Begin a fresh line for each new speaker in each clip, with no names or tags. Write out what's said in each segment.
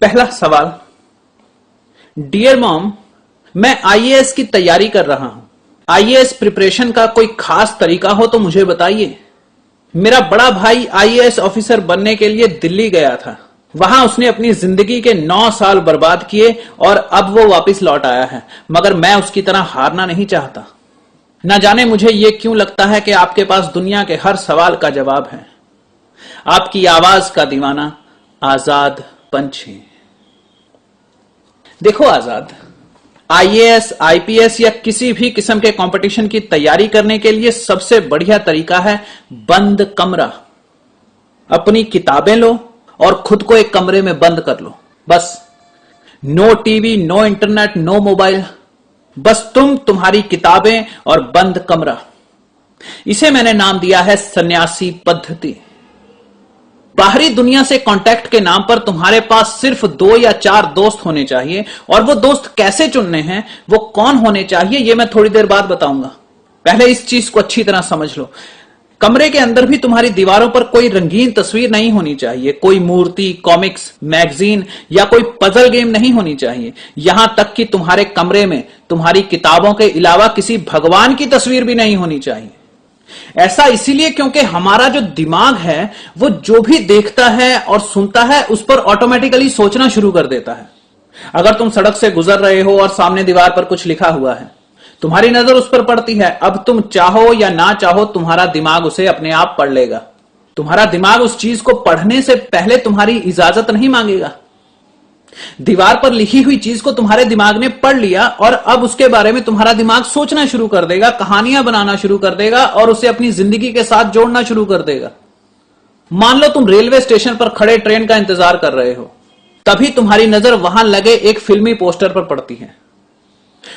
पहला सवाल, dear mom, मैं आईएएस की तैयारी कर रहा हूं। आईएएस प्रिपरेशन का कोई खास तरीका हो तो मुझे बताइए। मेरा बड़ा भाई आईएएस ऑफिसर बनने के लिए दिल्ली गया था। वहां उसने अपनी जिंदगी के 9 साल बर्बाद किए और अब वो वापस लौट आया है, मगर मैं उसकी तरह हारना नहीं चाहता। न जाने मुझे ये क्यों लगता है कि आपके पास दुनिया के हर सवाल का जवाब है। आपकी आवाज का दीवाना, आजाद पंछी। देखो आजाद, आईएएस, आईपीएस या किसी भी किस्म के कंपटीशन की तैयारी करने के लिए सबसे बढ़िया तरीका है बंद कमरा। अपनी किताबें लो और खुद को एक कमरे में बंद कर लो। बस no TV, no internet, no mobile, बस तुम, तुम्हारी किताबें और बंद कमरा। इसे मैंने नाम दिया है सन्यासी पद्धति। बाहरी दुनिया से कांटेक्ट के नाम पर तुम्हारे पास सिर्फ 2 या 4 दोस्त होने चाहिए, और वो दोस्त कैसे चुनने हैं, वो कौन होने चाहिए, ये मैं थोड़ी देर बाद बताऊंगा। पहले इस चीज को अच्छी तरह समझ लो। कमरे के अंदर भी तुम्हारी दीवारों पर कोई रंगीन तस्वीर नहीं होनी चाहिए, कोई मूर्ति, कॉमिक्स, मैगजीन या कोई पजल गेम नहीं होनी चाहिए। यहां तक कि तुम्हारे कमरे में तुम्हारी किताबों के अलावा किसी भगवान की तस्वीर भी नहीं होनी चाहिए। ऐसा इसीलिए क्योंकि हमारा जो दिमाग है वो जो भी देखता है और सुनता है उस पर ऑटोमेटिकली सोचना शुरू कर देता है। अगर तुम सड़क से गुजर रहे हो और सामने दीवार पर कुछ लिखा हुआ है, तुम्हारी नजर उस पर पड़ती है। अब तुम चाहो या ना चाहो तुम्हारा दिमाग उसे अपने आप पढ़ लेगा। तुम्हारा दिमाग उस चीज को पढ़ने से पहले तुम्हारी इजाजत नहीं मांगेगा। दीवार पर लिखी हुई चीज को तुम्हारे दिमाग ने पढ़ लिया और अब उसके बारे में तुम्हारा दिमाग सोचना शुरू कर देगा, कहानियां बनाना शुरू कर देगा और उसे अपनी जिंदगी के साथ जोड़ना शुरू कर देगा। मान लो तुम रेलवे स्टेशन पर खड़े ट्रेन का इंतजार कर रहे हो, तभी तुम्हारी नजर वहां लगे एक फिल्मी पोस्टर पर पड़ती है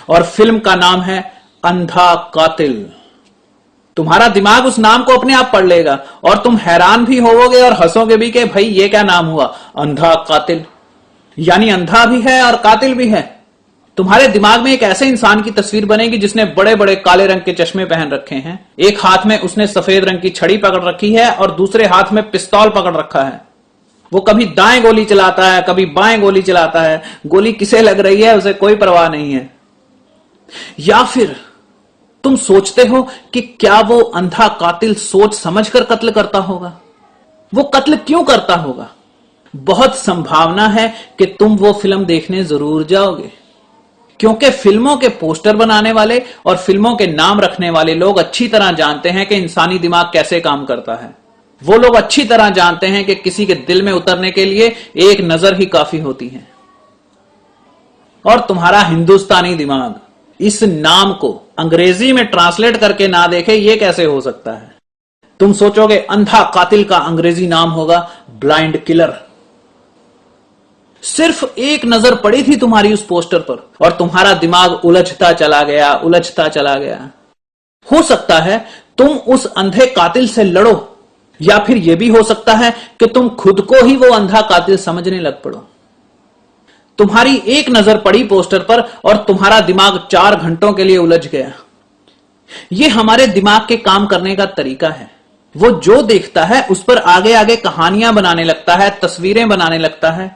और फिल्म का नाम है अंधा कातिल। तुम्हारा दिमाग उस नाम को अपने आप पढ़ लेगा और तुम हैरान भी होवोगे और हंसोगे भी कि भाई ये क्या नाम हुआ, अंधा कातिल। यानी अंधा भी है और कातिल भी है। तुम्हारे दिमाग में एक ऐसे इंसान की तस्वीर बनेगी जिसने बड़े बड़े काले रंग के चश्मे पहन रखे हैं, एक हाथ में उसने सफेद रंग की छड़ी पकड़ रखी है और दूसरे हाथ में पिस्तौल पकड़ रखा है। वो कभी दाएं गोली चलाता है, कभी बाएं गोली चलाता है। गोली किसे लग रही है उसे कोई परवाह नहीं है। या फिर तुम सोचते हो कि क्या वो अंधा कातिल सोच समझकर कत्ल करता होगा? वो कत्ल क्यों करता होगा? बहुत संभावना है कि तुम वो फिल्म देखने जरूर जाओगे, क्योंकि फिल्मों के पोस्टर बनाने वाले और फिल्मों के नाम रखने वाले लोग अच्छी तरह जानते हैं कि इंसानी दिमाग कैसे काम करता है। वो लोग अच्छी तरह जानते हैं कि किसी के दिल में उतरने के लिए एक नजर ही काफी होती है। और तुम्हारा हिंदुस्तानी दिमाग इस नाम को अंग्रेजी में ट्रांसलेट करके ना देखे, ये कैसे हो सकता है? तुम सोचोगे अंधा कातिल का अंग्रेजी नाम होगा ब्लाइंड किलर। सिर्फ एक नजर पड़ी थी तुम्हारी उस पोस्टर पर और तुम्हारा दिमाग उलझता चला गया, उलझता चला गया। हो सकता है तुम उस अंधे कातिल से लड़ो, या फिर यह भी हो सकता है कि तुम खुद को ही वो अंधा कातिल समझने लग पड़ो। तुम्हारी एक नजर पड़ी पोस्टर पर और तुम्हारा दिमाग 4 घंटों के लिए उलझ गया। यह हमारे दिमाग के काम करने का तरीका है। वो जो देखता है उस पर आगे आगे कहानियां बनाने लगता है, तस्वीरें बनाने लगता है।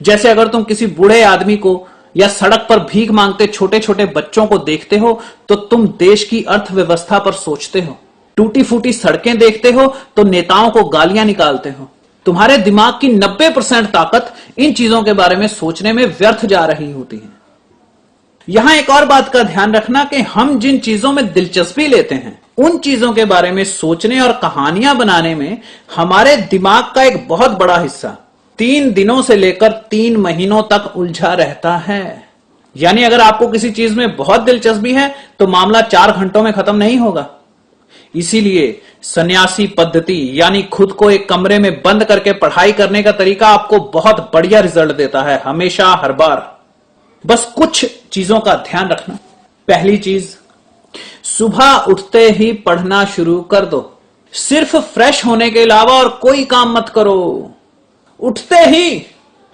जैसे अगर तुम किसी बूढ़े आदमी को या सड़क पर भीख मांगते छोटे छोटे बच्चों को देखते हो तो तुम देश की अर्थव्यवस्था पर सोचते हो। टूटी फूटी सड़कें देखते हो तो नेताओं को गालियां निकालते हो। तुम्हारे दिमाग की 90% ताकत इन चीजों के बारे में सोचने में व्यर्थ जा रही होती है। यहां एक और बात का ध्यान रखना कि हम जिन चीजों में दिलचस्पी लेते हैं उन चीजों के बारे में सोचने और कहानियां बनाने में हमारे दिमाग का एक बहुत बड़ा हिस्सा 3 दिनों से लेकर 3 महीनों तक उलझा रहता है। यानी अगर आपको किसी चीज में बहुत दिलचस्पी है तो मामला 4 घंटों में खत्म नहीं होगा। इसीलिए सन्यासी पद्धति यानी खुद को एक कमरे में बंद करके पढ़ाई करने का तरीका आपको बहुत बढ़िया रिजल्ट देता है, हमेशा, हर बार। बस कुछ चीजों का ध्यान रखना। पहली चीज, सुबह उठते ही पढ़ना शुरू कर दो। सिर्फ फ्रेश होने के अलावा और कोई काम मत करो। उठते ही,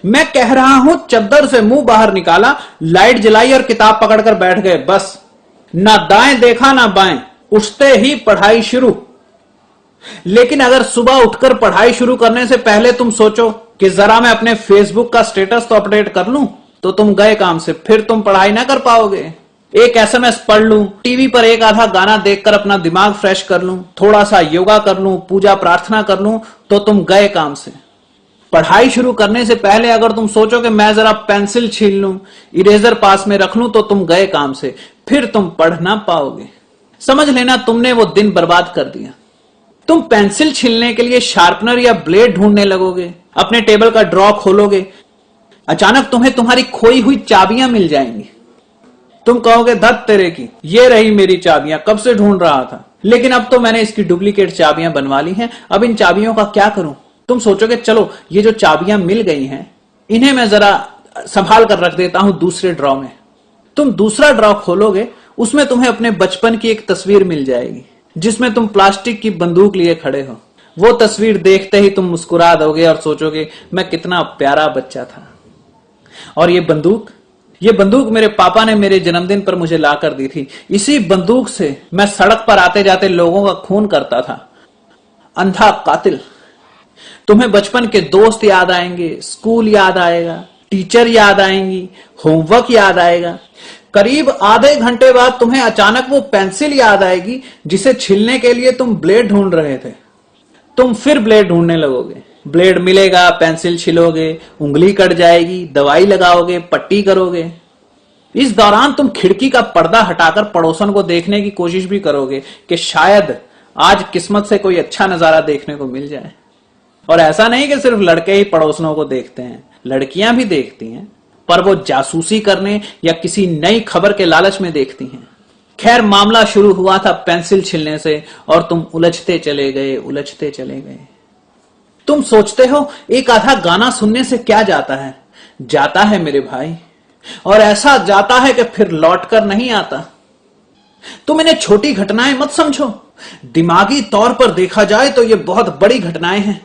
मैं कह रहा हूं, चद्दर से मुंह बाहर निकाला, लाइट जलाई और किताब पकड़कर बैठ गए। बस ना दाएं देखा ना बाएं, उठते ही पढ़ाई शुरू। लेकिन अगर सुबह उठकर पढ़ाई शुरू करने से पहले तुम सोचो कि जरा मैं अपने फेसबुक का स्टेटस तो अपडेट कर लूं, तो तुम गए काम से, फिर तुम पढ़ाई ना कर पाओगे। एक एसएमएस पढ़ लूं, टीवी पर एक आधा गाना देखकर अपना दिमाग फ्रेश कर लूं, थोड़ा सा योगा कर लूं, पूजा प्रार्थना कर लूं, तो तुम गए काम से। पढ़ाई शुरू करने से पहले अगर तुम सोचो कि मैं जरा पेंसिल छील लूं, इरेजर पास में रख लूं, तो तुम गए काम से, फिर तुम पढ़ ना पाओगे। समझ लेना तुमने वो दिन बर्बाद कर दिया। तुम पेंसिल छीलने के लिए शार्पनर या ब्लेड ढूंढने लगोगे, अपने टेबल का ड्रॉ खोलोगे, अचानक तुम्हें तुम्हारी खोई हुई चाबियां मिल जाएंगी। तुम कहोगे धत तेरे की, ये रही मेरी चाबियां, कब से ढूंढ रहा था, लेकिन अब तो मैंने इसकी डुप्लीकेट चाबियां बनवा ली हैं, अब इन चाबियों का क्या करूं। तुम सोचोगे चलो ये जो चाबियां मिल गई हैं इन्हें मैं जरा संभाल कर रख देता हूं दूसरे ड्रॉ में। तुम दूसरा ड्रॉ खोलोगे, उसमें तुम्हें अपने बचपन की एक तस्वीर मिल जाएगी जिसमें तुम प्लास्टिक की बंदूक लिए खड़े हो। वो तस्वीर देखते ही तुम मुस्कुरा दोगे और सोचोगे मैं कितना प्यारा बच्चा था। और ये बंदूक मेरे पापा ने मेरे जन्मदिन पर मुझे ला कर दी थी। इसी बंदूक से मैं सड़क पर आते जाते लोगों का खून करता था। अंधा कातिल। तुम्हें बचपन के दोस्त याद आएंगे, स्कूल याद आएगा, टीचर याद आएंगी, होमवर्क याद आएगा। करीब आधे घंटे बाद तुम्हें अचानक वो पेंसिल याद आएगी जिसे छीलने के लिए तुम ब्लेड ढूंढ रहे थे। तुम फिर ब्लेड ढूंढने लगोगे, ब्लेड मिलेगा, पेंसिल छिलोगे, उंगली कट जाएगी, दवाई लगाओगे, पट्टी करोगे। इस दौरान तुम खिड़की का पर्दा हटाकर पड़ोसन को देखने की कोशिश भी करोगे कि शायद आज किस्मत से कोई अच्छा नजारा देखने को मिल जाए। और ऐसा नहीं कि सिर्फ लड़के ही पड़ोसनों को देखते हैं, लड़कियां भी देखती हैं, पर वो जासूसी करने या किसी नई खबर के लालच में देखती हैं। खैर मामला शुरू हुआ था पेंसिल छिलने से और तुम उलझते चले गए। तुम सोचते हो एक आधा गाना सुनने से क्या जाता है? जाता है मेरे भाई, और ऐसा जाता है कि फिर लौट कर नहीं आता। तुम इन्हें छोटी घटनाएं मत समझो, दिमागी तौर पर देखा जाए तो ये बहुत बड़ी घटनाएं हैं।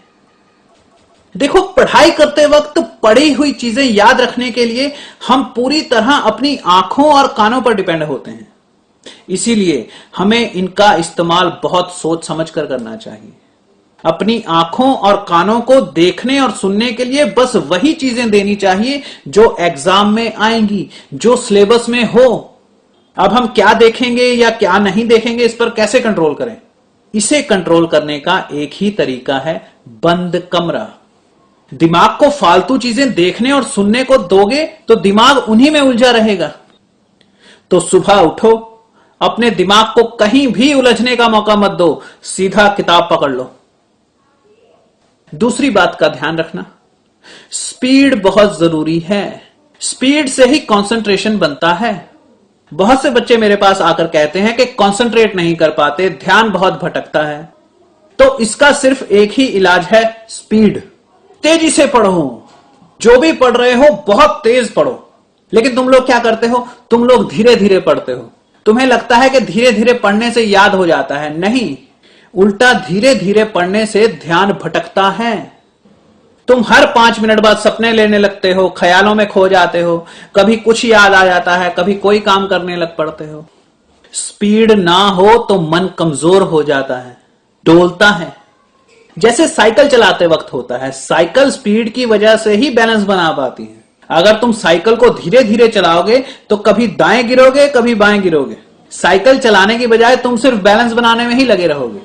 देखो पढ़ाई करते वक्त पढ़ी हुई चीजें याद रखने के लिए हम पूरी तरह अपनी आंखों और कानों पर डिपेंड होते हैं, इसीलिए हमें इनका इस्तेमाल बहुत सोच समझ कर करना चाहिए। अपनी आंखों और कानों को देखने और सुनने के लिए बस वही चीजें देनी चाहिए जो एग्जाम में आएंगी, जो सिलेबस में हो। अब हम क्या देखेंगे या क्या नहीं देखेंगे, इस पर कैसे कंट्रोल करें? इसे कंट्रोल करने का एक ही तरीका है, बंद कमरा। दिमाग को फालतू चीजें देखने और सुनने को दोगे तो दिमाग उन्हीं में उलझा रहेगा। तो सुबह उठो, अपने दिमाग को कहीं भी उलझने का मौका मत दो, सीधा किताब पकड़ लो। दूसरी बात का ध्यान रखना, स्पीड बहुत जरूरी है। स्पीड से ही कंसंट्रेशन बनता है। बहुत से बच्चे मेरे पास आकर कहते हैं कि कंसंट्रेट नहीं कर पाते, ध्यान बहुत भटकता है। तो इसका सिर्फ एक ही इलाज है, स्पीड। तेजी से पढ़ो, जो भी पढ़ रहे हो बहुत तेज पढ़ो। लेकिन तुम लोग क्या करते हो? तुम लोग धीरे धीरे पढ़ते हो। तुम्हें लगता है कि धीरे धीरे पढ़ने से याद हो जाता है, नहीं, उल्टा धीरे धीरे पढ़ने से ध्यान भटकता है। तुम हर 5 मिनट बाद सपने लेने लगते हो, ख्यालों में खो जाते हो, कभी कुछ याद आ जाता है, कभी कोई काम करने लग पड़ते हो। स्पीड ना हो तो मन कमजोर हो जाता है, डोलता है। जैसे साइकिल चलाते वक्त होता है, साइकिल स्पीड की वजह से ही बैलेंस बना पाती है। अगर तुम साइकिल को धीरे धीरे चलाओगे तो कभी दाएं गिरोगे, कभी बाएं गिरोगे। साइकिल चलाने की बजाय तुम सिर्फ बैलेंस बनाने में ही लगे रहोगे।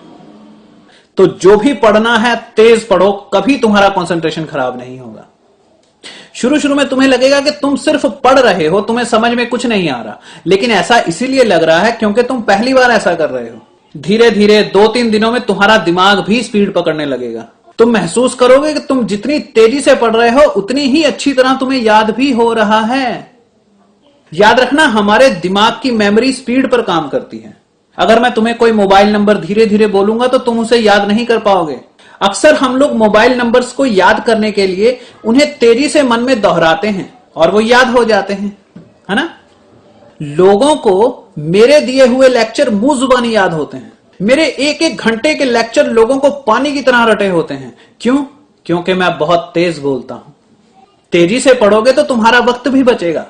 तो जो भी पढ़ना है तेज पढ़ो, कभी तुम्हारा कंसंट्रेशन खराब नहीं होगा। शुरू शुरू में तुम्हें लगेगा कि तुम सिर्फ पढ़ रहे हो, तुम्हें समझ में कुछ नहीं आ रहा, लेकिन ऐसा इसीलिए लग रहा है क्योंकि तुम पहली बार ऐसा कर रहे हो। धीरे धीरे 2-3 दिनों में तुम्हारा दिमाग भी स्पीड पकड़ने लगेगा। तुम महसूस करोगे कि तुम जितनी तेजी से पढ़ रहे हो उतनी ही अच्छी तरह तुम्हें याद भी हो रहा है। याद रखना, हमारे दिमाग की मेमोरी स्पीड पर काम करती है। अगर मैं तुम्हें कोई मोबाइल नंबर धीरे धीरे बोलूंगा तो तुम उसे याद नहीं कर पाओगे। अक्सर हम लोग मोबाइल नंबर्स को याद करने के लिए उन्हें तेजी से मन में दोहराते हैं और वो याद हो जाते हैं, है ना? लोगों को मेरे दिए हुए लेक्चर मुंह जुबानी याद होते हैं। मेरे 1-1 घंटे के लेक्चर लोगों को पानी की तरह रटे होते हैं। क्यों? क्योंकि मैं बहुत तेज बोलता हूं। तेजी से पढ़ोगे तो तुम्हारा वक्त भी बचेगा।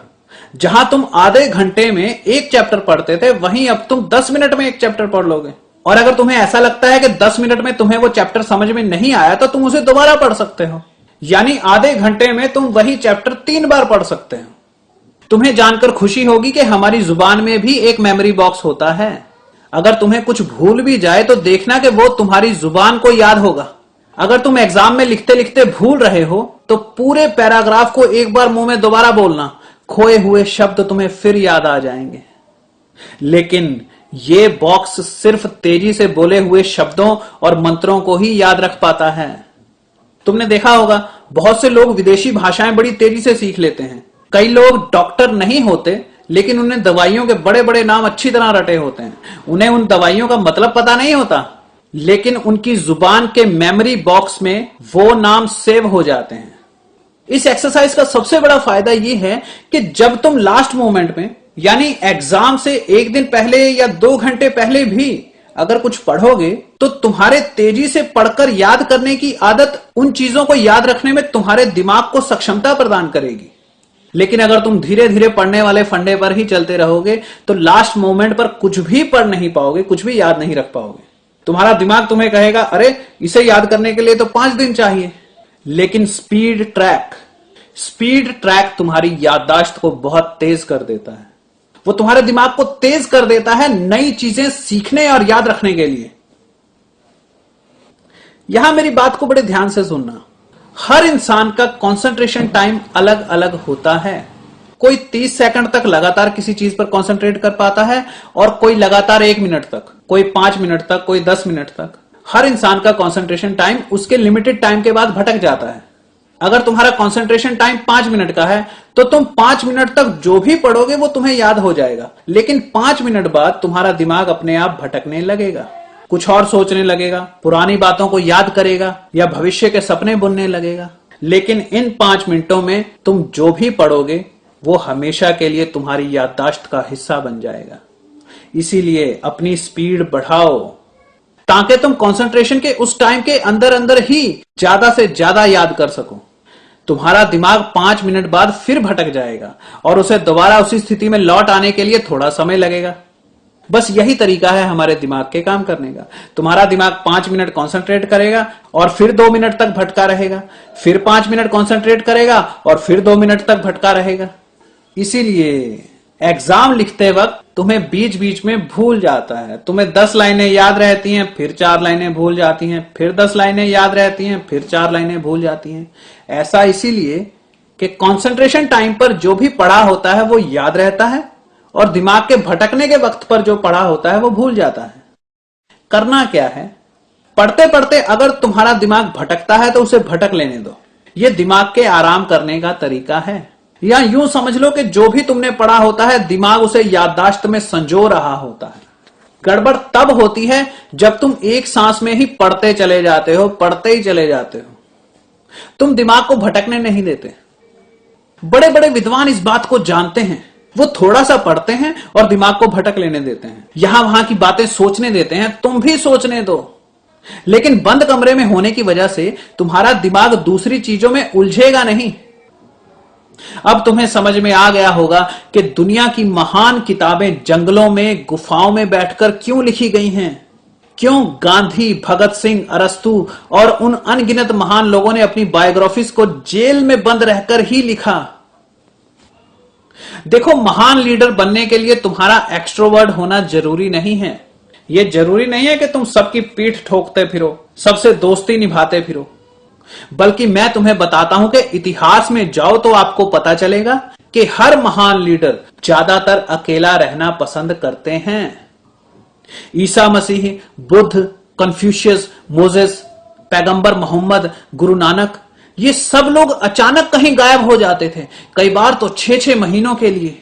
जहां तुम आधे घंटे में एक चैप्टर पढ़ते थे, वहीं अब तुम 10 मिनट में एक चैप्टर पढ़ लोगे। और अगर तुम्हें ऐसा लगता है कि 10 मिनट में तुम्हें वो चैप्टर समझ में नहीं आया तो तुम उसे दोबारा पढ़ सकते हो। यानी आधे घंटे में तुम वही चैप्टर 3 बार पढ़ सकते हो। तुम्हें जानकर खुशी होगी कि हमारी जुबान में भी एक मेमोरी बॉक्स होता है। अगर तुम्हें कुछ भूल भी जाए तो देखना कि वो तुम्हारी जुबान को याद होगा। अगर तुम एग्जाम में लिखते लिखते भूल रहे हो तो पूरे पैराग्राफ को एक बार मुंह में दोबारा बोलना, खोए हुए शब्द तुम्हें फिर याद आ जाएंगे। लेकिन ये बॉक्स सिर्फ तेजी से बोले हुए शब्दों और मंत्रों को ही याद रख पाता है। तुमने देखा होगा बहुत से लोग विदेशी भाषाएं बड़ी तेजी से सीख लेते हैं। कई लोग डॉक्टर नहीं होते लेकिन उन्हें दवाइयों के बड़े बड़े नाम अच्छी तरह रटे होते हैं। उन्हें उन दवाइयों का मतलब पता नहीं होता, लेकिन उनकी जुबान के मेमोरी बॉक्स में वो नाम सेव हो जाते हैं। इस एक्सरसाइज का सबसे बड़ा फायदा यह है कि जब तुम लास्ट मोमेंट में यानी एग्जाम से एक दिन पहले या 2 घंटे पहले भी अगर कुछ पढ़ोगे तो तुम्हारे तेजी से पढ़कर याद करने की आदत उन चीजों को याद रखने में तुम्हारे दिमाग को सक्षमता प्रदान करेगी। लेकिन अगर तुम धीरे धीरे पढ़ने वाले फंडे पर ही चलते रहोगे तो लास्ट मोमेंट पर कुछ भी पढ़ नहीं पाओगे, कुछ भी याद नहीं रख पाओगे। तुम्हारा दिमाग तुम्हें कहेगा अरे इसे याद करने के लिए तो 5 दिन चाहिए। लेकिन स्पीड ट्रैक तुम्हारी याददाश्त को बहुत तेज कर देता है। वो तुम्हारे दिमाग को तेज कर देता है नई चीजें सीखने और याद रखने के लिए। यहां मेरी बात को बड़े ध्यान से सुनना। हर इंसान का कंसंट्रेशन टाइम अलग अलग होता है। कोई 30 सेकंड तक लगातार किसी चीज पर कंसंट्रेट कर पाता है और कोई लगातार 1 मिनट तक, कोई 5 मिनट तक, कोई 10 मिनट तक। हर इंसान का कंसंट्रेशन टाइम उसके लिमिटेड टाइम के बाद भटक जाता है। अगर तुम्हारा कंसंट्रेशन टाइम 5 मिनट का है तो तुम 5 मिनट तक जो भी पढ़ोगे वो तुम्हें याद हो जाएगा, लेकिन 5 मिनट बाद तुम्हारा दिमाग अपने आप भटकने लगेगा, कुछ और सोचने लगेगा, पुरानी बातों को याद करेगा या भविष्य के सपने बुनने लगेगा। लेकिन इन 5 मिनटों में तुम जो भी पढ़ोगे वो हमेशा के लिए तुम्हारी याददाश्त का हिस्सा बन जाएगा। इसीलिए अपनी स्पीड बढ़ाओ ताकि तुम कंसंट्रेशन के उस टाइम के अंदर अंदर ही ज्यादा से ज्यादा याद कर सको। तुम्हारा दिमाग 5 मिनट बाद फिर भटक जाएगा और उसे दोबारा उसी स्थिति में लौट आने के लिए थोड़ा समय लगेगा। बस यही तरीका है हमारे दिमाग के काम करने का। तुम्हारा दिमाग 5 मिनट कंसंट्रेट करेगा और फिर 2 मिनट तक भटका रहेगा, फिर 5 मिनट कंसंट्रेट करेगा और फिर 2 मिनट तक भटका रहेगा। इसीलिए एग्जाम लिखते वक्त तुम्हें बीच बीच में भूल जाता है। तुम्हें 10 लाइनें याद रहती हैं, फिर 4 लाइनें भूल जाती हैं, फिर 10 लाइनें याद रहती हैं, फिर 4 लाइनें भूल जाती हैं। ऐसा इसीलिए कि कंसंट्रेशन टाइम पर जो भी पढ़ा होता है वो याद रहता है और दिमाग के भटकने के वक्त पर जो पढ़ा होता है वो भूल जाता है। करना क्या है, पढ़ते पढ़ते अगर तुम्हारा दिमाग भटकता है तो उसे भटक लेने दो। यह दिमाग के आराम करने का तरीका है। या यूं समझ लो कि जो भी तुमने पढ़ा होता है दिमाग उसे याददाश्त में संजो रहा होता है। गड़बड़ तब होती है जब तुम एक सांस में ही पढ़ते चले जाते हो, पढ़ते ही चले जाते हो। तुम दिमाग को भटकने नहीं देते। बड़े बड़े विद्वान इस बात को जानते हैं। वो थोड़ा सा पढ़ते हैं और दिमाग को भटक लेने देते हैं, यहां वहां की बातें सोचने देते हैं। तुम भी सोचने दो, लेकिन बंद कमरे में होने की वजह से तुम्हारा दिमाग दूसरी चीजों में उलझेगा नहीं। अब तुम्हें समझ में आ गया होगा कि दुनिया की महान किताबें जंगलों में, गुफाओं में बैठकर क्यों लिखी गई हैं। क्यों गांधी, भगत सिंह, अरस्तू और उन अनगिनत महान लोगों ने अपनी बायोग्राफीज को जेल में बंद रहकर ही लिखा। देखो, महान लीडर बनने के लिए तुम्हारा एक्सट्रोवर्ट होना जरूरी नहीं है। यह जरूरी नहीं है कि तुम सबकी पीठ ठोकते फिरो, सबसे दोस्ती निभाते फिरो। बल्कि मैं तुम्हें बताता हूं कि इतिहास में जाओ तो आपको पता चलेगा कि हर महान लीडर ज्यादातर अकेला रहना पसंद करते हैं। ईसा मसीह, बुद्ध, कन्फ्यूशियस, मोजेस, पैगंबर मोहम्मद, गुरु नानक, ये सब लोग अचानक कहीं गायब हो जाते थे, कई बार तो 6-6 महीनों के लिए।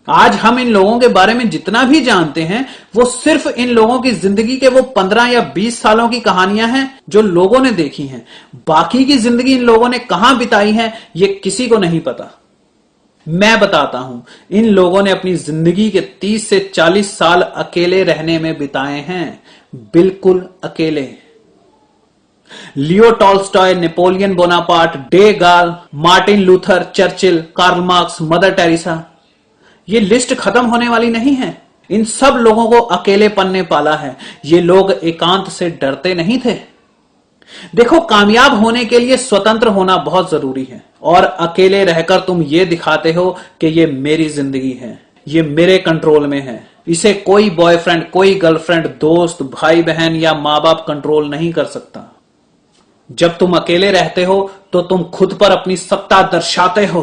आज हम इन लोगों के बारे में जितना भी जानते हैं वो सिर्फ इन लोगों की जिंदगी के वो 15 या 20 सालों की कहानियां हैं जो लोगों ने देखी हैं। बाकी की जिंदगी इन लोगों ने कहां बिताई है ये किसी को नहीं पता। मैं बताता हूं, इन लोगों ने अपनी जिंदगी के 30 से 40 साल अकेले रहने में बिताए हैं, बिल्कुल अकेले। Leo Tolstoy, Napoleon Bonaparte, De Gaulle, Martin Luther, Churchill, Karl Marx, Mother Teresa, ये लिस्ट खत्म होने वाली नहीं है। इन सब लोगों को अकेलेपन ने पाला है। ये लोग एकांत से डरते नहीं थे। देखो, कामयाब होने के लिए स्वतंत्र होना बहुत जरूरी है, और अकेले रहकर तुम ये दिखाते हो कि ये मेरी जिंदगी है, ये मेरे कंट्रोल में है। इसे कोई बॉयफ्रेंड, कोई गर्लफ्रेंड, दोस्त, भाई बहन या मां बाप कंट्रोल नहीं कर सकता। जब तुम अकेले रहते हो तो तुम खुद पर अपनी सत्ता दर्शाते हो।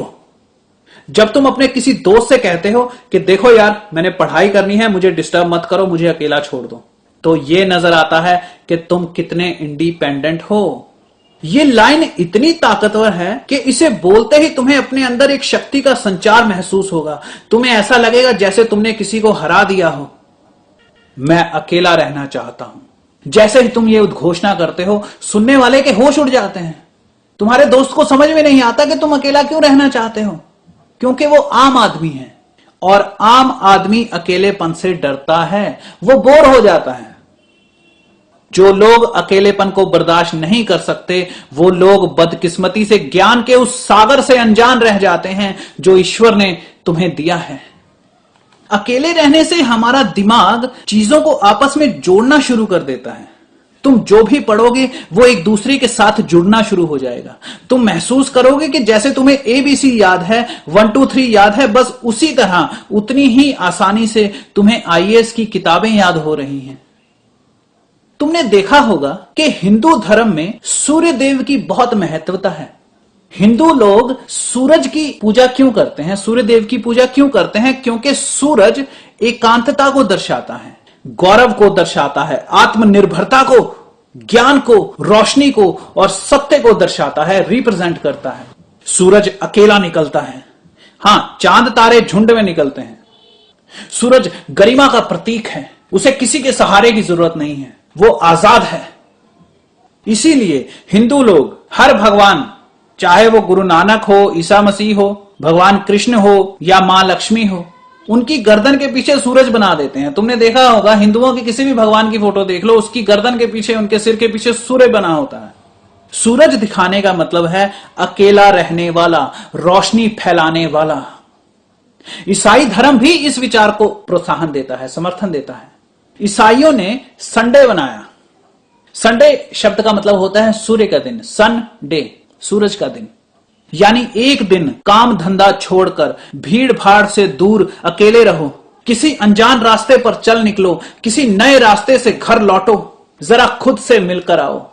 जब तुम अपने किसी दोस्त से कहते हो कि देखो यार, मैंने पढ़ाई करनी है, मुझे डिस्टर्ब मत करो, मुझे अकेला छोड़ दो, तो यह नजर आता है कि तुम कितने इंडिपेंडेंट हो। यह लाइन इतनी ताकतवर है कि इसे बोलते ही तुम्हें अपने अंदर एक शक्ति का संचार महसूस होगा। तुम्हें ऐसा लगेगा जैसे तुमने किसी को हरा दिया हो। मैं अकेला रहना चाहता हूं। जैसे ही तुम ये उद्घोषणा करते हो, सुनने वाले के होश उड़ जाते हैं। तुम्हारे दोस्त को समझ में नहीं आता कि तुम अकेला क्यों रहना चाहते हो, क्योंकि वो आम आदमी है, और आम आदमी अकेलेपन से डरता है, वो बोर हो जाता है। जो लोग अकेलेपन को बर्दाश्त नहीं कर सकते, वो लोग बदकिस्मती से ज्ञान के उस सागर से अनजान रह जाते हैं जो ईश्वर ने तुम्हें दिया है। अकेले रहने से हमारा दिमाग चीजों को आपस में जोड़ना शुरू कर देता है। तुम जो भी पढ़ोगे वो एक दूसरे के साथ जुड़ना शुरू हो जाएगा। तुम महसूस करोगे कि जैसे तुम्हें ABC याद है, 1 2 3 याद है, बस उसी तरह उतनी ही आसानी से तुम्हें IAS की किताबें याद हो रही हैं। तुमने देखा होगा कि हिंदू धर्म में सूर्य देव की बहुत महत्वता है। हिंदू लोग सूरज की पूजा क्यों करते हैं, सूर्य देव की पूजा क्यों करते हैं? क्योंकि सूरज एकांतता को दर्शाता है, गौरव को दर्शाता है, आत्मनिर्भरता को, ज्ञान को, रोशनी को और सत्य को दर्शाता है, रिप्रेजेंट करता है। सूरज अकेला निकलता है। हां, चांद तारे झुंड में निकलते हैं। सूरज गरिमा का प्रतीक है, उसे किसी के सहारे की जरूरत नहीं है, वो आजाद है। इसीलिए हिंदू लोग हर भगवान, चाहे वो गुरु नानक हो, ईसा मसीह हो, भगवान कृष्ण हो या मां लक्ष्मी हो, उनकी गर्दन के पीछे सूरज बना देते हैं। तुमने देखा होगा, हिंदुओं की किसी भी भगवान की फोटो देख लो, उसकी गर्दन के पीछे, उनके सिर के पीछे सूर्य बना होता है। सूरज दिखाने का मतलब है अकेला रहने वाला, रोशनी फैलाने वाला। ईसाई धर्म भी इस विचार को प्रोत्साहन देता है, समर्थन देता है। ईसाइयों ने संडे बनाया। संडे शब्द का मतलब होता है सूर्य का दिन, सन डे, सूरज का दिन। यानी एक दिन काम धंधा छोड़कर भीड़ भाड़ से दूर अकेले रहो, किसी अनजान रास्ते पर चल निकलो, किसी नए रास्ते से घर लौटो, जरा खुद से मिलकर आओ।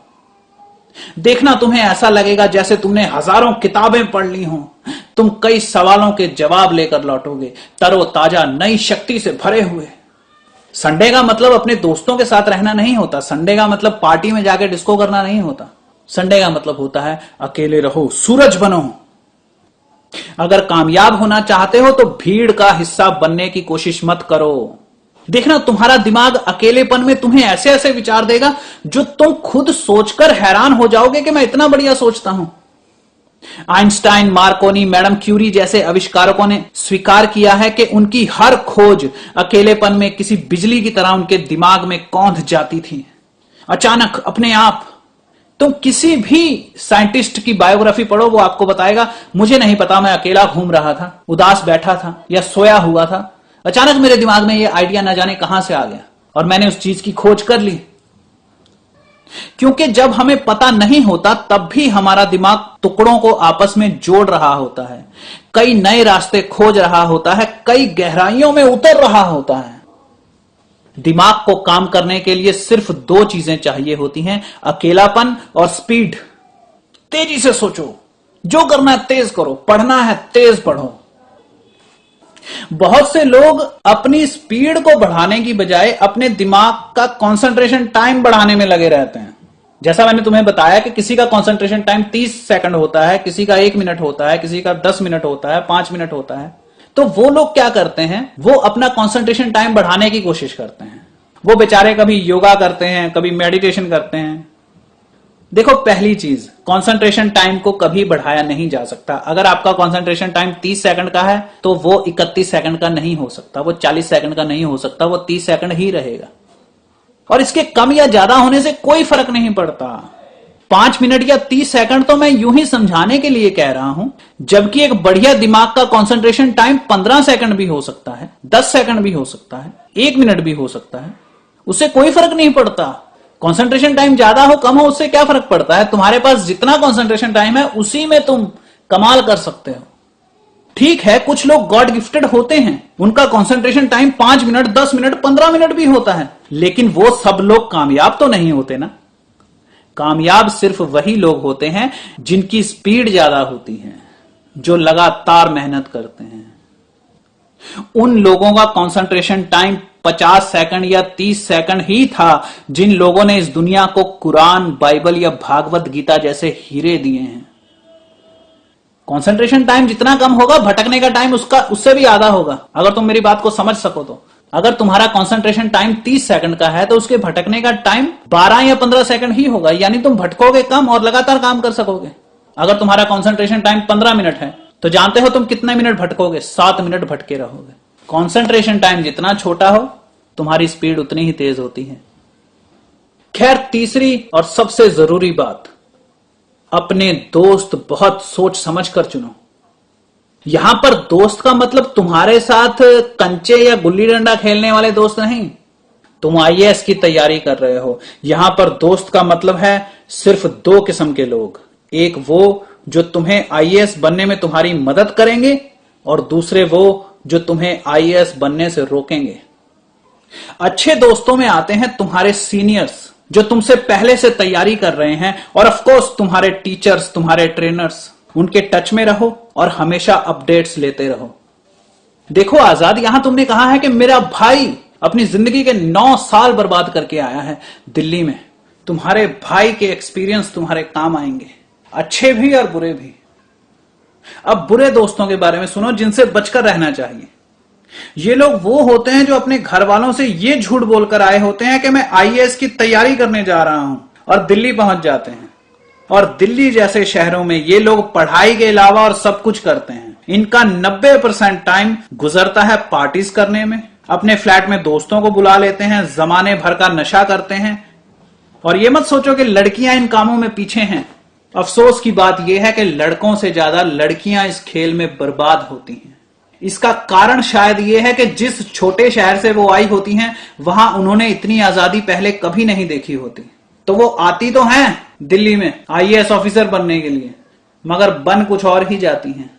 देखना, तुम्हें ऐसा लगेगा जैसे तुमने हजारों किताबें पढ़ ली हों। तुम कई सवालों के जवाब लेकर लौटोगे, तरोताजा, नई शक्ति से भरे हुए। संडे का मतलब अपने दोस्तों के साथ रहना नहीं होता। संडे का मतलब पार्टी में जाके डिस्को करना नहीं होता। संडे का मतलब होता है अकेले रहो, सूरज बनो। अगर कामयाब होना चाहते हो तो भीड़ का हिस्सा बनने की कोशिश मत करो। देखना, तुम्हारा दिमाग अकेलेपन में तुम्हें ऐसे ऐसे विचार देगा जो तुम खुद सोचकर हैरान हो जाओगे कि मैं इतना बढ़िया सोचता हूं। आइंस्टाइन, मार्कोनी, मैडम क्यूरी जैसे आविष्कारकों ने स्वीकार किया है कि उनकी हर खोज अकेलेपन में किसी बिजली की तरह उनके दिमाग में कौंध जाती थी। अचानक, अपने आप। तुम किसी भी साइंटिस्ट की बायोग्राफी पढ़ो, वो आपको बताएगा, मुझे नहीं पता, मैं अकेला घूम रहा था, उदास बैठा था या सोया हुआ था, अचानक मेरे दिमाग में ये आइडिया न जाने कहां से आ गया और मैंने उस चीज की खोज कर ली। क्योंकि जब हमें पता नहीं होता तब भी हमारा दिमाग टुकड़ों को आपस में जोड़ रहा होता है, कई नए रास्ते खोज रहा होता है, कई गहराइयों में उतर रहा होता है। दिमाग को काम करने के लिए सिर्फ 2 चीजें चाहिए होती हैं, अकेलापन और स्पीड। तेजी से सोचो, जो करना है तेज करो, पढ़ना है तेज पढ़ो। बहुत से लोग अपनी स्पीड को बढ़ाने की बजाय अपने दिमाग का कंसंट्रेशन टाइम बढ़ाने में लगे रहते हैं। जैसा मैंने तुम्हें बताया कि किसी का कंसंट्रेशन टाइम 30 सेकंड होता है, किसी का 1 मिनट होता है, किसी का 10 मिनट होता है, 5 मिनट होता है। तो वो लोग क्या करते हैं, वो अपना कंसंट्रेशन टाइम बढ़ाने की कोशिश करते हैं। वो बेचारे कभी योगा करते हैं, कभी मेडिटेशन करते हैं। देखो, पहली चीज, कंसंट्रेशन टाइम को कभी बढ़ाया नहीं जा सकता। अगर आपका कंसंट्रेशन टाइम 30 सेकंड का है तो वो 31 सेकंड का नहीं हो सकता, वो 40 सेकंड का नहीं हो सकता, वो 30 सेकंड ही रहेगा। और इसके कम या ज्यादा होने से कोई फर्क नहीं पड़ता। 5 मिनट या 30 सेकंड तो मैं यूं ही समझाने के लिए कह रहा हूं, जबकि एक बढ़िया दिमाग का कंसंट्रेशन टाइम 15 सेकंड भी हो सकता है, 10 सेकंड भी हो सकता है, 1 मिनट भी हो सकता है, उससे कोई फर्क नहीं पड़ता। कंसंट्रेशन टाइम ज्यादा हो कम हो उससे क्या फर्क पड़ता है? तुम्हारे पास जितना कंसंट्रेशन टाइम है उसी में तुम कमाल कर सकते हो। ठीक है, कुछ लोग गॉड गिफ्टेड होते हैं, उनका concentration time 5 minute, 10 minute, 15 minute भी होता है, लेकिन वो सब लोग कामयाब तो नहीं होते ना। कामयाब सिर्फ वही लोग होते हैं जिनकी स्पीड ज्यादा होती है, जो लगातार मेहनत करते हैं। उन लोगों का कंसंट्रेशन टाइम 50 सेकंड या 30 सेकंड ही था जिन लोगों ने इस दुनिया को कुरान, बाइबल या भागवत गीता जैसे हीरे दिए हैं। कंसंट्रेशन टाइम जितना कम होगा, भटकने का टाइम उससे भी आधा होगा, अगर तुम मेरी बात को समझ सको तो। अगर तुम्हारा कंसंट्रेशन टाइम 30 सेकंड का है तो उसके भटकने का टाइम 12 या 15 सेकंड ही होगा, यानी तुम भटकोगे कम और लगातार काम कर सकोगे। अगर तुम्हारा कंसंट्रेशन टाइम 15 मिनट है तो जानते हो तुम कितने मिनट भटकोगे? 7 मिनट भटके रहोगे। कंसंट्रेशन टाइम जितना छोटा हो, तुम्हारी स्पीड उतनी ही तेज होती है। खैर, तीसरी और सबसे जरूरी बात, अपने दोस्त बहुत सोच समझ कर चुनो। यहां पर दोस्त का मतलब तुम्हारे साथ कंचे या गुल्ली डंडा खेलने वाले दोस्त नहीं। तुम आईएएस की तैयारी कर रहे हो, यहां पर दोस्त का मतलब है सिर्फ 2 किस्म के लोग। एक वो जो तुम्हें आईएएस बनने में तुम्हारी मदद करेंगे, और दूसरे वो जो तुम्हें आईएएस बनने से रोकेंगे। अच्छे दोस्तों में आते हैं तुम्हारे सीनियर्स, जो तुमसे पहले से तैयारी कर रहे हैं, और ऑफ कोर्स तुम्हारे टीचर्स, तुम्हारे ट्रेनर्स। उनके टच में रहो और हमेशा अपडेट्स लेते रहो। देखो आजाद, यहां तुमने कहा है कि मेरा भाई अपनी जिंदगी के 9 साल बर्बाद करके आया है दिल्ली में। तुम्हारे भाई के एक्सपीरियंस तुम्हारे काम आएंगे, अच्छे भी और बुरे भी। अब बुरे दोस्तों के बारे में सुनो, जिनसे बचकर रहना चाहिए। ये लोग वो होते हैं जो अपने घर वालों से ये झूठ बोलकर आए होते हैं कि मैं आईएएस की तैयारी करने जा रहा हूं, और दिल्ली पहुंच जाते हैं। और दिल्ली जैसे शहरों में ये लोग पढ़ाई के अलावा और सब कुछ करते हैं। इनका 90% टाइम गुजरता है पार्टीज करने में, अपने फ्लैट में दोस्तों को बुला लेते हैं, जमाने भर का नशा करते हैं। और ये मत सोचो कि लड़कियां इन कामों में पीछे हैं। अफसोस की बात यह है कि लड़कों से ज्यादा लड़कियां इस खेल में बर्बाद होती हैं। इसका कारण शायद यह है कि जिस छोटे शहर से वो आई होती हैं, वहां उन्होंने इतनी आजादी पहले कभी नहीं देखी होती। तो वो आती तो हैं दिल्ली में आईएएस ऑफिसर बनने के लिए, मगर बन कुछ और ही जाती हैं।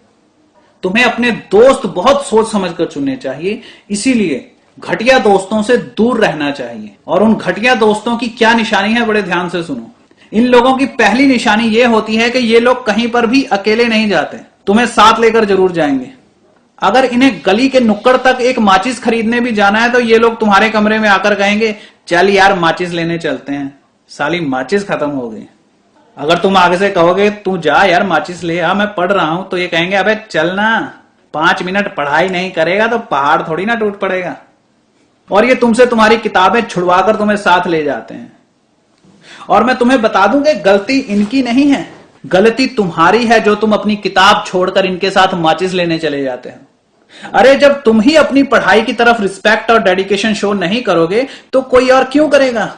तुम्हें अपने दोस्त बहुत सोच समझ कर चुनने चाहिए, इसीलिए घटिया दोस्तों से दूर रहना चाहिए। और उन घटिया दोस्तों की क्या निशानी है, बड़े ध्यान से सुनो। इन लोगों की पहली निशानी यह होती है कि ये लोग कहीं पर भी अकेले नहीं जाते, तुम्हें साथ लेकर जरूर जाएंगे। अगर इन्हें गली के नुक्कड़ तक एक माचिस खरीदने भी जाना है तो ये लोग तुम्हारे कमरे में आकर कहेंगे, चल यार माचिस लेने चलते हैं, साली माचिस खत्म हो गई। अगर तुम आगे से कहोगे तू जा यार माचिस ले आ, मैं पढ़ रहा हूं, तो ये कहेंगे अबे चल ना, 5 मिनट पढ़ाई नहीं करेगा तो पहाड़ थोड़ी ना टूट पड़ेगा। और ये तुमसे तुम्हारी किताबें छुड़वाकर तुम्हें साथ ले जाते हैं। और मैं तुम्हें बता दूं कि गलती इनकी नहीं है, गलती तुम्हारी है जो तुम अपनी किताब छोड़कर इनके साथ माचिस लेने चले जाते हो। अरे जब तुम ही अपनी पढ़ाई की तरफ रिस्पेक्ट और डेडिकेशन शो नहीं करोगे तो कोई और क्यों करेगा?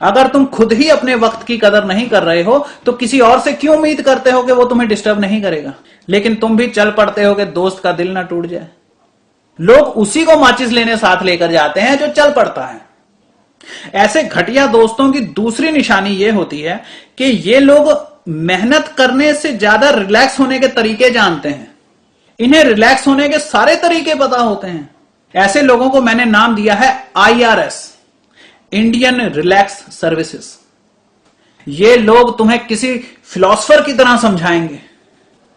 अगर तुम खुद ही अपने वक्त की कदर नहीं कर रहे हो तो किसी और से क्यों उम्मीद करते हो कि वो तुम्हें डिस्टर्ब नहीं करेगा? लेकिन तुम भी चल पड़ते हो कि दोस्त का दिल ना टूट जाए। लोग उसी को माचिस लेने साथ लेकर जाते हैं जो चल पड़ता है। ऐसे घटिया दोस्तों की दूसरी निशानी यह होती है कि ये लोग मेहनत करने से ज्यादा रिलैक्स होने के तरीके जानते हैं। इन्हें रिलैक्स होने के सारे तरीके पता होते हैं। ऐसे लोगों को मैंने नाम दिया है IRS, इंडियन रिलैक्स सर्विसेज। ये लोग तुम्हें किसी फिलोसफर की तरह समझाएंगे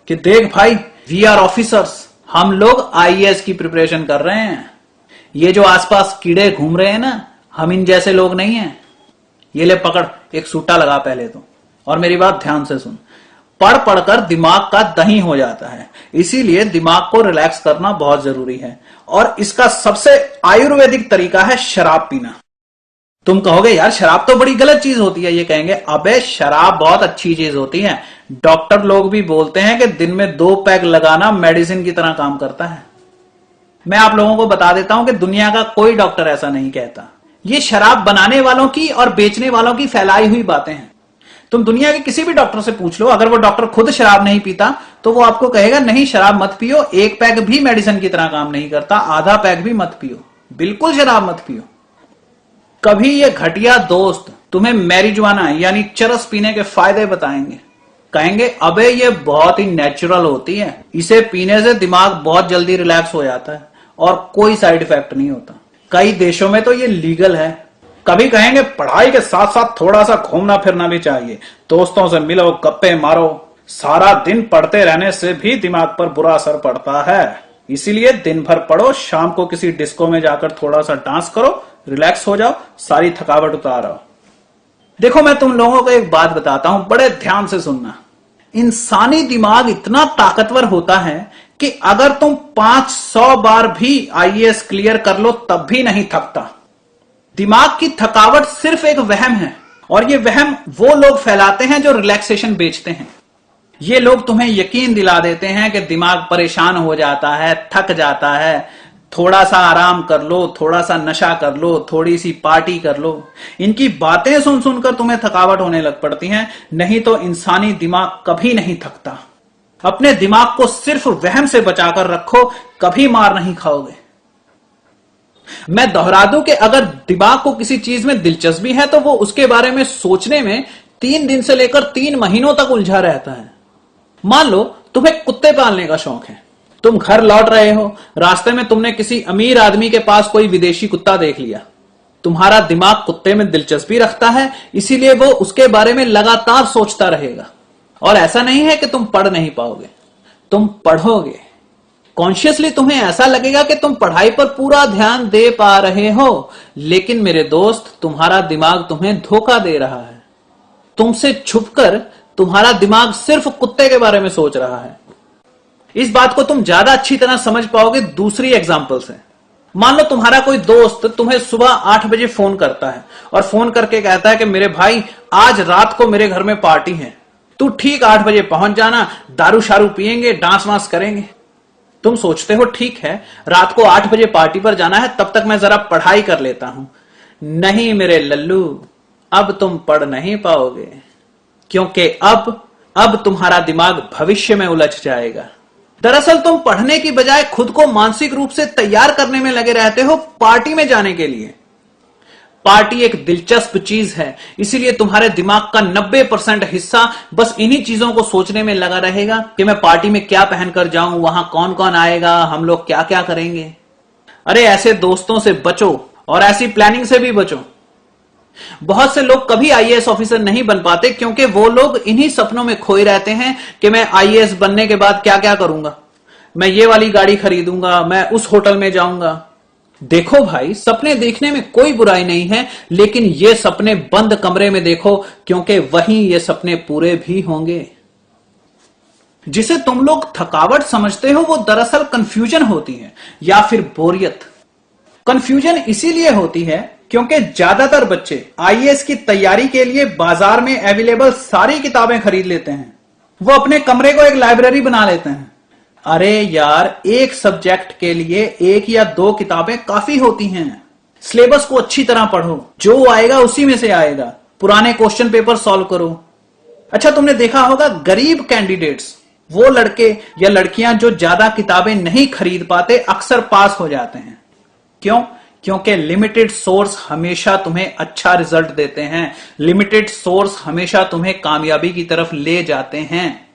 कि देख भाई, वी आर ऑफिसर्स, हम लोग आईएएस की प्रिपरेशन कर रहे हैं। ये जो आसपास कीड़े घूम रहे हैं ना, हम इन जैसे लोग नहीं हैं। ये ले पकड़, एक सूटा लगा पहले तो, और मेरी बात ध्यान से सुन। पढ़ पढ़कर दिमाग का दही हो जाता है, इसीलिए दिमाग को रिलैक्स करना बहुत जरूरी है। और इसका सबसे आयुर्वेदिक तरीका है शराब पीना। तुम कहोगे यार शराब तो बड़ी गलत चीज होती है। ये कहेंगे अबे शराब बहुत अच्छी चीज होती है। डॉक्टर लोग भी बोलते हैं कि दिन में 2 पैग लगाना मेडिसिन की तरह काम करता है। मैं आप लोगों को बता देता हूं कि दुनिया का कोई डॉक्टर ऐसा नहीं कहता। ये शराब बनाने वालों की और बेचने वालों की फैलाई हुई बातें हैं। तुम दुनिया के किसी भी डॉक्टर से पूछ लो, अगर वो डॉक्टर खुद शराब नहीं पीता तो वो आपको कहेगा नहीं शराब मत पियो, 1 पैग भी मेडिसिन की तरह काम नहीं करता, आधा पैग भी मत पियो, बिल्कुल शराब मत पियो। कभी ये घटिया दोस्त तुम्हें मैरिजुआना यानी चरस पीने के फायदे बताएंगे। कहेंगे अबे ये बहुत ही नेचुरल होती है, इसे पीने से दिमाग बहुत जल्दी रिलैक्स हो जाता है और कोई साइड इफेक्ट नहीं होता। कई देशों में तो ये लीगल है। कभी कहेंगे पढ़ाई के साथ साथ थोड़ा सा घूमना फिरना भी चाहिए, दोस्तों से मिलो, गप्पे मारो। सारा दिन पढ़ते रहने से भी दिमाग पर बुरा असर पड़ता है, इसीलिए दिन भर पढ़ो, शाम को किसी डिस्को में जाकर थोड़ा सा डांस करो, रिलैक्स हो जाओ, सारी थकावट उतार आओ। देखो मैं तुम लोगों को एक बात बताता हूं, बड़े ध्यान से सुनना। इंसानी दिमाग इतना ताकतवर होता है कि अगर तुम 500 बार भी आईएएस क्लियर कर लो तब भी नहीं थकता। दिमाग की थकावट सिर्फ एक वहम है, और ये वहम वो लोग फैलाते हैं जो रिलैक्सेशन बेचते हैं। ये लोग तुम्हें यकीन दिला देते हैं कि दिमाग परेशान हो जाता है, थक जाता है, थोड़ा सा आराम कर लो, थोड़ा सा नशा कर लो, थोड़ी सी पार्टी कर लो। इनकी बातें सुन सुनकर तुम्हें थकावट होने लग पड़ती है, नहीं तो इंसानी दिमाग कभी नहीं थकता। अपने दिमाग को सिर्फ वहम से बचाकर रखो, कभी मार नहीं खाओगे। मैं दोहरा दूं कि अगर दिमाग को किसी चीज में दिलचस्पी है तो वो उसके बारे में सोचने में 3 दिन से लेकर 3 महीनों तक उलझा रहता है। मान लो तुम्हें कुत्ते पालने का शौक है, तुम घर लौट रहे हो, रास्ते में तुमने किसी अमीर आदमी के पास कोई विदेशी कुत्ता देख लिया। तुम्हारा दिमाग कुत्ते में दिलचस्पी रखता है, इसीलिए वो उसके बारे में लगातार सोचता रहेगा। और ऐसा नहीं है कि तुम पढ़ नहीं पाओगे, तुम पढ़ोगे। कॉन्शियसली तुम्हें ऐसा लगेगा कि तुम पढ़ाई पर पूरा ध्यान दे पा रहे हो, लेकिन मेरे दोस्त तुम्हारा दिमाग तुम्हें धोखा दे रहा है। तुमसे छुपकर तुम्हारा दिमाग सिर्फ कुत्ते के बारे में सोच रहा है। इस बात को तुम ज्यादा अच्छी तरह समझ पाओगे दूसरी एग्जांपल से। मान लो तुम्हारा कोई दोस्त तुम्हें सुबह 8 बजे फोन करता है और फोन करके कहता है कि मेरे भाई आज रात को मेरे घर में पार्टी है, तू ठीक 8 बजे पहुंच जाना, दारू शारू पिएंगे, डांस वांस करेंगे। तुम सोचते हो ठीक है, रात को 8 बजे पार्टी पर जाना है, तब तक मैं जरा पढ़ाई कर लेता हूं। नहीं मेरे लल्लू, अब तुम पढ़ नहीं पाओगे, क्योंकि अब तुम्हारा दिमाग भविष्य में उलझ जाएगा। दरअसल तुम पढ़ने की बजाय खुद को मानसिक रूप से तैयार करने में लगे रहते हो पार्टी में जाने के लिए। पार्टी एक दिलचस्प चीज है, इसीलिए तुम्हारे दिमाग का 90% हिस्सा बस इन्हीं चीजों को सोचने में लगा रहेगा कि मैं पार्टी में क्या पहनकर जाऊं, वहां कौन कौन आएगा, हम लोग क्या क्या करेंगे। अरे ऐसे दोस्तों से बचो और ऐसी प्लानिंग से भी बचो। बहुत से लोग कभी आईएएस ऑफिसर नहीं बन पाते क्योंकि वो लोग इन्हीं सपनों में खोए रहते हैं कि मैं आईएएस बनने के बाद क्या क्या करूंगा, मैं ये वाली गाड़ी खरीदूंगा, मैं उस होटल में जाऊंगा। देखो भाई, सपने देखने में कोई बुराई नहीं है, लेकिन ये सपने बंद कमरे में देखो, क्योंकि वहीं ये सपने पूरे भी होंगे। जिसे तुम लोग थकावट समझते हो वो दरअसल कंफ्यूजन होती है या फिर बोरियत। कंफ्यूजन इसीलिए होती है क्योंकि ज्यादातर बच्चे आईएएस की तैयारी के लिए बाजार में अवेलेबल सारी किताबें खरीद लेते हैं। वो अपने कमरे को एक लाइब्रेरी बना लेते हैं। अरे यार, एक सब्जेक्ट के लिए 1 या 2 किताबें काफी होती हैं। सिलेबस को अच्छी तरह पढ़ो, जो आएगा उसी में से आएगा, पुराने क्वेश्चन पेपर सॉल्व करो। अच्छा, तुमने देखा होगा गरीब कैंडिडेट्स, वो लड़के या लड़कियां जो ज्यादा किताबें नहीं खरीद पाते, अक्सर पास हो जाते हैं। क्यों? क्योंकि लिमिटेड सोर्स हमेशा तुम्हें अच्छा रिजल्ट देते हैं, लिमिटेड सोर्स हमेशा तुम्हें कामयाबी की तरफ ले जाते हैं।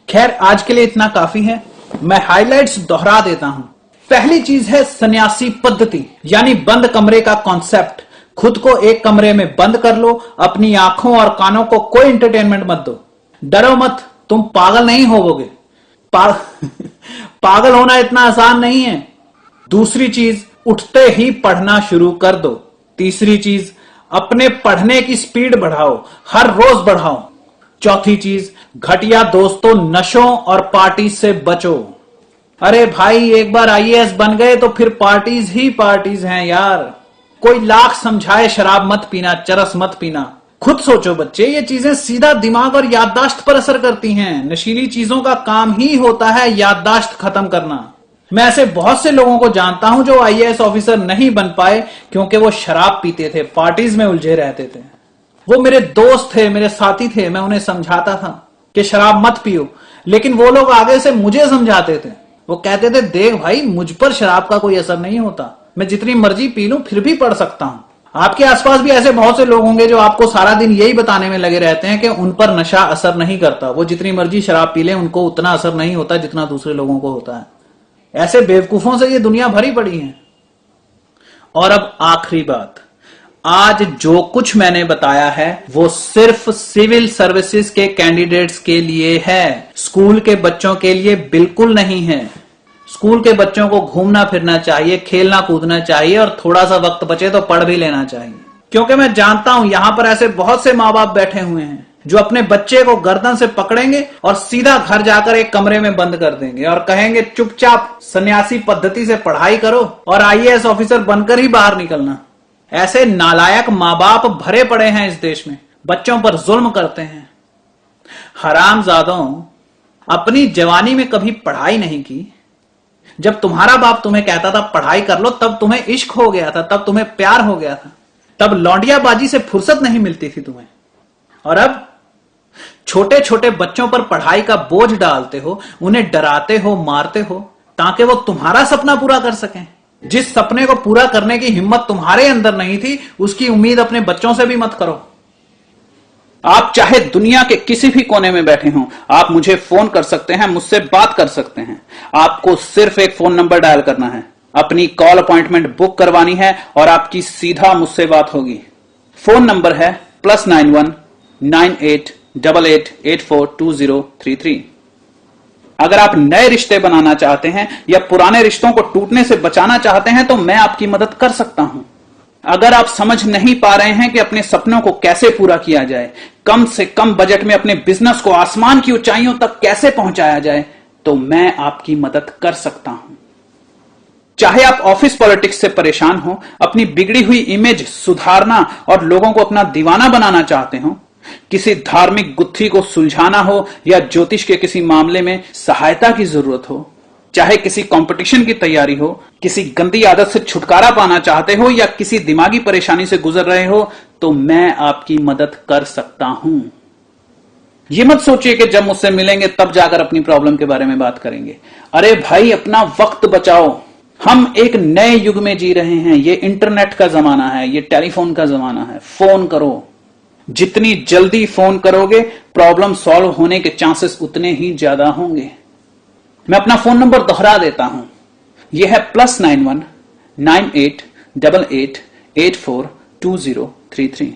खैर, आज के लिए इतना काफी है। मैं हाइलाइट्स दोहरा देता हूं। पहली चीज है सन्यासी पद्धति, यानी बंद कमरे का कॉन्सेप्ट। खुद को एक कमरे में बंद कर लो, अपनी आंखों और कानों को कोई एंटरटेनमेंट मत दो। डरो मत, तुम पागल नहीं होवोगे। पागल होना इतना आसान नहीं है। दूसरी चीज, उठते ही पढ़ना शुरू कर दो। तीसरी चीज, अपने पढ़ने की स्पीड बढ़ाओ, हर रोज बढ़ाओ। चौथी चीज, घटिया दोस्तों, नशों और पार्टी से बचो। अरे भाई, एक बार आईएएस बन गए तो फिर पार्टीज ही पार्टीज हैं यार। कोई लाख समझाए शराब मत पीना, चरस मत पीना। खुद सोचो बच्चे, ये चीजें सीधा दिमाग और याददाश्त पर असर करती हैं। नशीली चीजों का काम ही होता है याददाश्त खत्म करना। मैं ऐसे बहुत से लोगों को जानता हूं जो आईएएस ऑफिसर नहीं बन पाए क्योंकि वो शराब पीते थे, पार्टीज में उलझे रहते थे। वो मेरे दोस्त थे, मेरे साथी थे, मैं उन्हें समझाता था कि शराब मत पियो, लेकिन वो लोग आगे से मुझे समझाते थे। वो कहते थे, देख भाई, मुझ पर शराब का कोई असर नहीं होता, मैं जितनी मर्जी पी लूं फिर भी पढ़ सकता हूं। आपके आसपास भी ऐसे बहुत से लोग होंगे जो आपको सारा दिन यही बताने में लगे रहते हैं कि उन पर नशा असर नहीं करता, वो जितनी मर्जी शराब पी लें उनको उतना असर नहीं होता जितना दूसरे लोगों को होता है। ऐसे बेवकूफों से ये दुनिया भरी पड़ी है। और अब आखिरी बात, आज जो कुछ मैंने बताया है वो सिर्फ सिविल सर्विसेज के कैंडिडेट्स के लिए है, स्कूल के बच्चों के लिए बिल्कुल नहीं है। स्कूल के बच्चों को घूमना फिरना चाहिए, खेलना कूदना चाहिए और थोड़ा सा वक्त बचे तो पढ़ भी लेना चाहिए। क्योंकि मैं जानता हूं यहां पर ऐसे बहुत से माँ बाप बैठे हुए हैं जो अपने बच्चे को गर्दन से पकड़ेंगे और सीधा घर जाकर एक कमरे में बंद कर देंगे और कहेंगे चुपचाप सन्यासी पद्धति से पढ़ाई करो और आईएएस ऑफिसर बनकर ही बाहर निकलना। ऐसे नालायक माँ बाप भरे पड़े हैं इस देश में, बच्चों पर जुल्म करते हैं। हरामजादों, अपनी जवानी में कभी पढ़ाई नहीं की? जब तुम्हारा बाप तुम्हें कहता था पढ़ाई कर लो तब तुम्हें इश्क हो गया था, तब तुम्हें प्यार हो गया था, तब लौंडियाबाजी से फुर्सत नहीं मिलती थी तुम्हें। और अब छोटे छोटे बच्चों पर पढ़ाई का बोझ डालते हो, उन्हें डराते हो, मारते हो ताकि वो तुम्हारा सपना पूरा कर सकें। जिस सपने को पूरा करने की हिम्मत तुम्हारे अंदर नहीं थी उसकी उम्मीद अपने बच्चों से भी मत करो। आप चाहे दुनिया के किसी भी कोने में बैठे हों, आप मुझे फोन कर सकते हैं, मुझसे बात कर सकते हैं। आपको सिर्फ एक फोन नंबर डायल करना है, अपनी कॉल अपॉइंटमेंट बुक करवानी है और आपकी सीधा मुझसे बात होगी। फोन नंबर है +91 9888842033। अगर आप नए रिश्ते बनाना चाहते हैं या पुराने रिश्तों को टूटने से बचाना चाहते हैं तो मैं आपकी मदद कर सकता हूं। अगर आप समझ नहीं पा रहे हैं कि अपने सपनों को कैसे पूरा किया जाए, कम से कम बजट में अपने बिजनेस को आसमान की ऊंचाइयों तक कैसे पहुंचाया जाए, तो मैं आपकी मदद कर सकता हूं। चाहे आप ऑफिस पॉलिटिक्स से परेशान हो, अपनी बिगड़ी हुई इमेज सुधारना और लोगों को अपना दीवाना बनाना चाहते हो, किसी धार्मिक गुत्थी को सुलझाना हो या ज्योतिष के किसी मामले में सहायता की जरूरत हो, चाहे किसी कंपटीशन की तैयारी हो, किसी गंदी आदत से छुटकारा पाना चाहते हो या किसी दिमागी परेशानी से गुजर रहे हो, तो मैं आपकी मदद कर सकता हूं। ये मत सोचिए कि जब मुझसे मिलेंगे तब जाकर अपनी प्रॉब्लम के बारे में बात करेंगे। अरे भाई, अपना वक्त बचाओ। हम एक नए युग में जी रहे हैं। ये इंटरनेट का जमाना है, ये टेलीफोन का जमाना है। फोन करो, जितनी जल्दी फोन करोगे प्रॉब्लम सॉल्व होने के चांसेस उतने ही ज्यादा होंगे। मैं अपना फोन नंबर दोहरा देता हूं, यह है +91 9888842033।